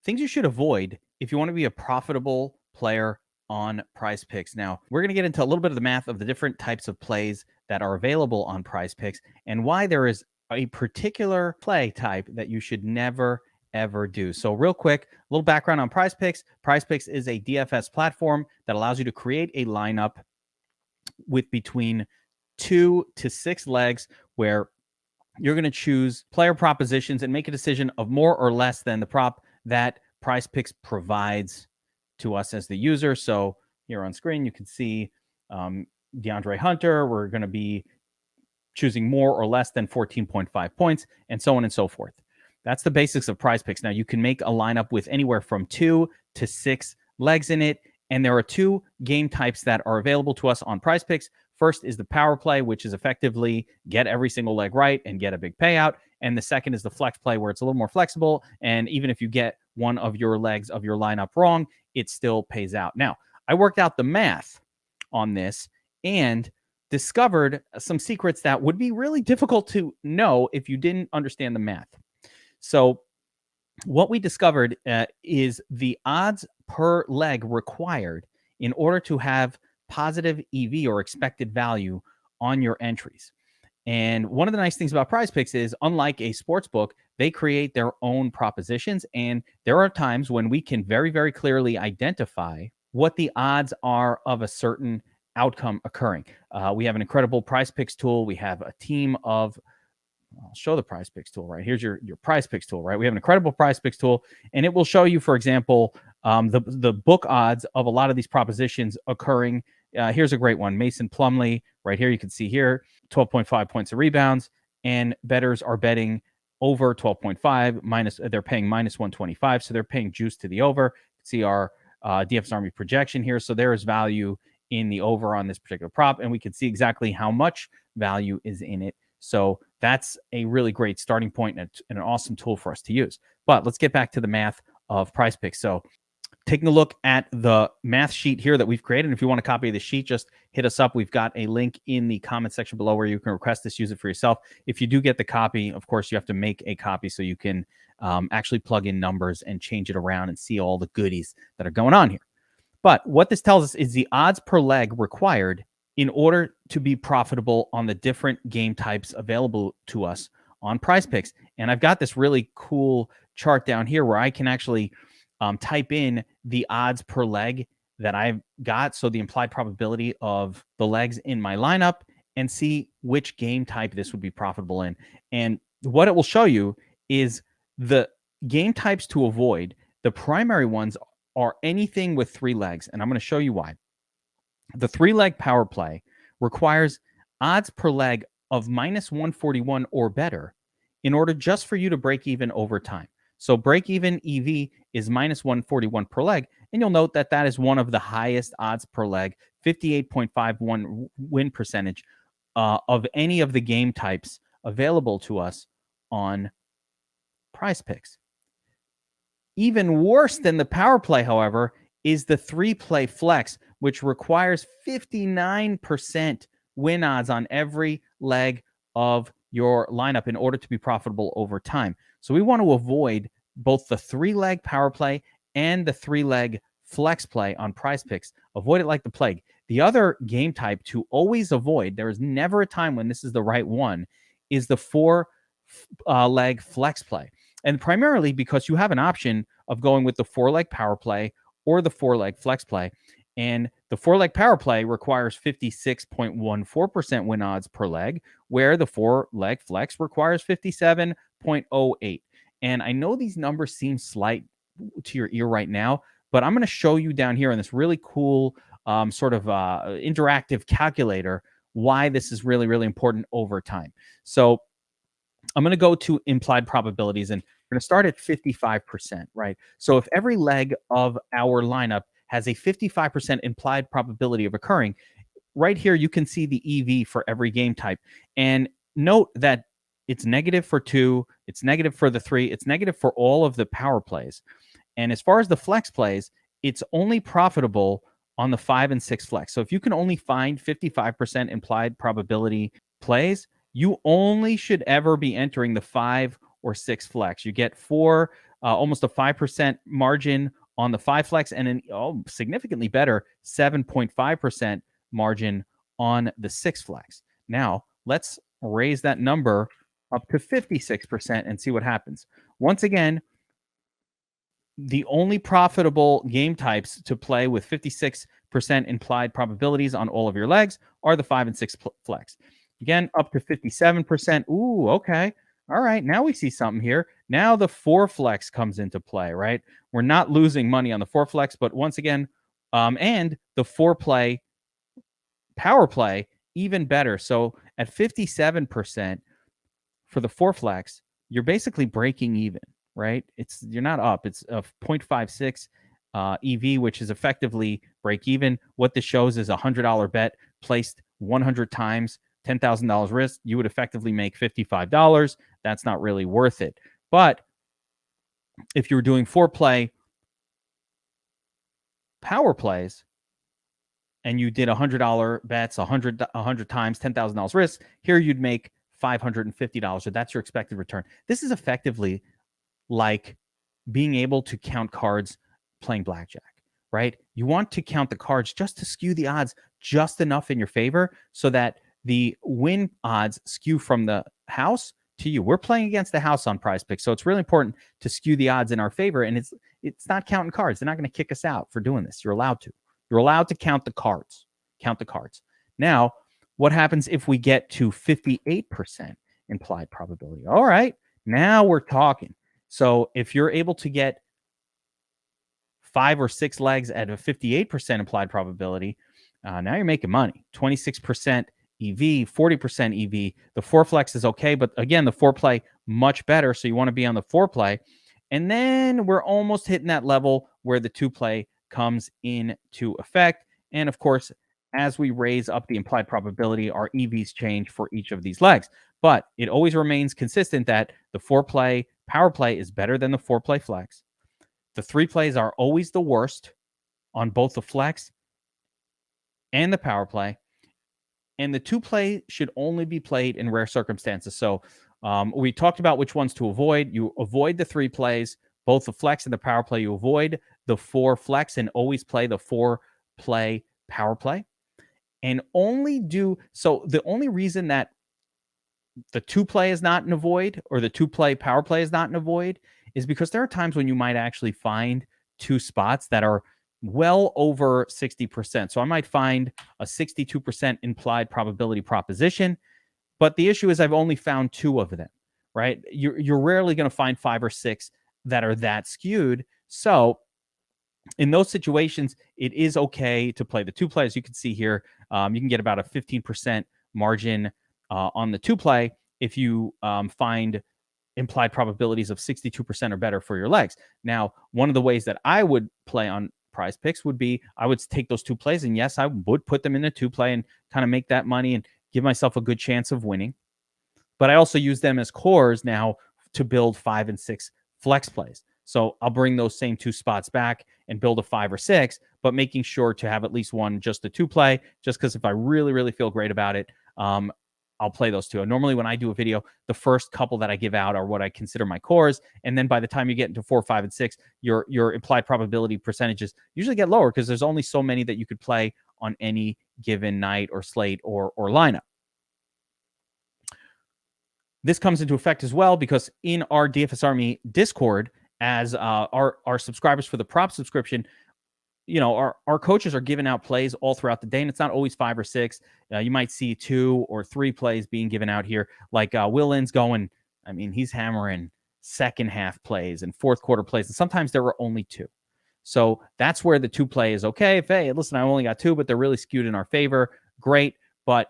things you should avoid if you want to be a profitable player on PrizePicks. Now, we're going to get into a little bit of the math of the different types of plays that are available on PrizePicks and why there is a particular play type that you should never ever do. So real quick, a little background on PrizePicks. PrizePicks is a DFS platform that allows you to create a lineup with between 2 to 6 legs where you're going to choose player propositions and make a decision of more or less than the prop that PrizePicks provides to us as the user. So here on screen, you can see DeAndre Hunter. We're going to be choosing more or less than 14.5 points, and so on and so forth. That's the basics of PrizePicks. Now, you can make a lineup with anywhere from 2 to 6 legs in it, and there are 2 game types that are available to us on PrizePicks. First is the power play, which is effectively get every single leg right and get a big payout. And the second is the flex play, where it's a little more flexible. And even if you get one of your legs of your lineup wrong, it still pays out. Now, I worked out the math on this and discovered some secrets that would be really difficult to know if you didn't understand the math. So what we discovered is the odds per leg required in order to have positive EV or expected value on your entries. And one of the nice things about PrizePicks is, unlike a sports book, they create their own propositions. And there are times when we can very, very clearly identify what the odds are of a certain outcome occurring. We have an incredible PrizePicks tool. We have a team of, I'll show the PrizePicks tool, right? Here's your PrizePicks tool, right? We have an incredible PrizePicks tool, and it will show you, for example, the book odds of a lot of these propositions occurring. Here's a great one. Mason Plumlee, right here. You can see here, 12.5 points of rebounds, and bettors are betting over 12.5 minus. They're paying minus 125, so they're paying juice to the over. You can see our DFS Army projection here. So there is value in the over on this particular prop, and we can see exactly how much value is in it. So that's a really great starting point and an awesome tool for us to use. But let's get back to the math of PrizePicks. So taking a look at the math sheet here that we've created. And if you want a copy of the sheet, just hit us up. We've got a link in the comment section below where you can request this, use it for yourself. If you do get the copy, of course, you have to make a copy so you can actually plug in numbers and change it around and see all the goodies that are going on here. But what this tells us is the odds per leg required in order to be profitable on the different game types available to us on PrizePicks. And I've got this really cool chart down here where I can actually type in the odds per leg that I've got, so the implied probability of the legs in my lineup, and see which game type this would be profitable in. And what it will show you is the game types to avoid. The primary ones are anything with 3 legs, and I'm going to show you why. The 3-leg power play requires odds per leg of minus 141 or better in order just for you to break even over time. So break even EV is minus 141 per leg. And you'll note that that is one of the highest odds per leg, 58.51 win percentage of any of the game types available to us on PrizePicks. Even worse than the power play, however, is the 3-play flex, which requires 59% win odds on every leg of your lineup in order to be profitable over time. So we want to avoid both the 3-leg power play and the 3-leg flex play on PrizePicks. Avoid it like the plague. The other game type to always avoid, there is never a time when this is the right one, is the 4-leg flex play. And primarily because you have an option of going with the 4-leg power play or the 4-leg flex play. And the 4-leg power play requires 56.14% win odds per leg, where the 4-leg flex requires 57.08. And I know these numbers seem slight to your ear right now, but I'm going to show you down here in this really cool sort of interactive calculator why this is really, really important over time. So I'm going to go to implied probabilities, and we're going to start at 55%, right? So if every leg of our lineup has a 55% implied probability of occurring, right here you can see the EV for every game type. And note that it's negative for 2, it's negative for the 3, it's negative for all of the power plays. And as far as the flex plays, it's only profitable on the 5 and 6 flex. So if you can only find 55% implied probability plays, you only should ever be entering the 5 or 6 flex. You get 4 almost a 5% margin on the 5 flex, and an significantly better 7.5% margin on the 6 flex. Now, let's raise that number up to 56% and see what happens. Once again, the only profitable game types to play with 56% implied probabilities on all of your legs are the 5 and 6 flex. Again, up to 57%. Ooh, okay. All right, now we see something here. Now the 4 flex comes into play, right? We're not losing money on the 4 flex, but once again, and the 4 play, power play, even better. So at 57% for the 4 flex, you're basically breaking even, right? You're not up. It's a 0.56 EV, which is effectively break even. What this shows is a $100 bet placed 100 times, $10,000 risk. You would effectively make $55. That's not really worth it. But if you were doing 4 play power plays and you did $100 bets, 100 times, $10,000 risk, here you'd make $550. So that's your expected return. This is effectively like being able to count cards playing blackjack, right? You want to count the cards just to skew the odds just enough in your favor so that the win odds skew from the house to you. We're playing against the house on PrizePicks, so it's really important to skew the odds in our favor. And it's not counting cards. They're not going to kick us out for doing this. You're allowed to. You're allowed to count the cards. Count the cards. Now, what happens if we get to 58% implied probability? All right, now we're talking. So if you're able to get 5 or 6 legs at a 58% implied probability, now you're making money. 26% EV, 40% EV. The 4 flex is okay, but again, the 4 play much better. So you want to be on the 4 play. And then we're almost hitting that level where the 2 play comes into effect. And of course, as we raise up the implied probability, our EVs change for each of these legs. But it always remains consistent that the 4 play power play is better than the 4 play flex. The 3 plays are always the worst on both the flex and the power play. And the 2 play should only be played in rare circumstances. So we talked about which ones to avoid. You avoid the 3 plays, both the flex and the power play. You avoid the 4 flex and always play the 4 play power play. And so the only reason that the 2 play is not an avoid or the 2 play power play is not an avoid is because there are times when you might actually find 2 spots that are well over 60%. So I might find a 62% implied probability proposition, but the issue is I've only found 2 of them, right? You're rarely going to find 5 or 6 that are that skewed. So in those situations, it is okay to play the 2 plays. You can see here, you can get about a 15% margin on the 2 play if you find implied probabilities of 62% or better for your legs. Now, one of the ways that I would play on PrizePicks would be I would take those 2 plays, and yes, I would put them in a 2 play and kind of make that money and give myself a good chance of winning. But I also use them as cores now to build 5 and 6 flex plays. So I'll bring those same 2 spots back and build a 5 or 6, but making sure to have at least one just a 2 play, just because if I really, really feel great about it, I'll play those 2. And normally when I do a video, the first couple that I give out are what I consider my cores. And then by the time you get into 4, 5, and 6, your implied probability percentages usually get lower because there's only so many that you could play on any given night or slate or lineup. This comes into effect as well because in our DFS Army Discord, as our subscribers for the prop subscription, our coaches are giving out plays all throughout the day, and it's not always 5 or 6. You might see 2 or 3 plays being given out here. Like Will Lynn's going, he's hammering second half plays and fourth quarter plays, and sometimes there were only 2. So that's where the 2 play is okay. If, hey, listen, I only got 2, but they're really skewed in our favor, great. But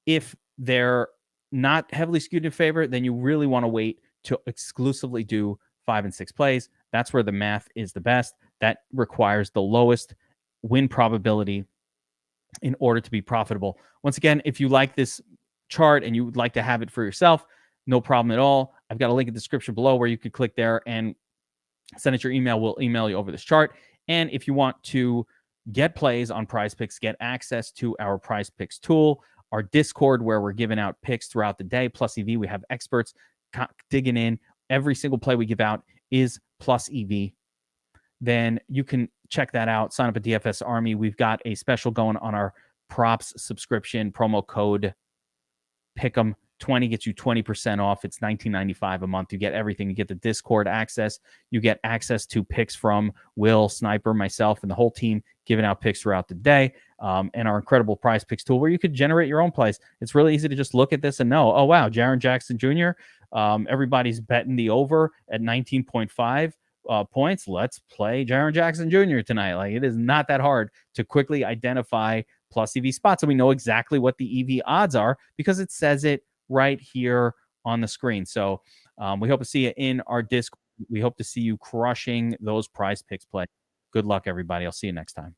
if they're not heavily skewed in favor, then you really want to wait to exclusively do 5 and 6 plays. That's where the math is the best. That requires the lowest win probability in order to be profitable. Once again, if you like this chart and you would like to have it for yourself, no problem at all. I've got a link in the description below where you can click there and send it your email. We'll email you over this chart. And if you want to get plays on PrizePicks, get access to our PrizePicks tool, our Discord where we're giving out picks throughout the day, plus EV, we have experts digging in. Every single play we give out is plus EV, then you can check that out. Sign up at DFS Army. We've got a special going on our props subscription. Promo code Pick'em 20 gets you 20% off. It's $19.95 a month. You get everything. You get the Discord access. You get access to picks from Will, Sniper, myself, and the whole team giving out picks throughout the day. And our incredible prize picks tool where you could generate your own plays. It's really easy to just look at this and know, oh, wow, Jaren Jackson Jr., everybody's betting the over at 19.5 points. Let's play Jaren Jackson Jr. tonight. Like, it is not that hard to quickly identify plus EV spots. And we know exactly what the EV odds are because it says it right here on the screen. So we hope to see you in our Discord. We hope to see you crushing those prize picks play. Good luck, everybody. I'll see you next time.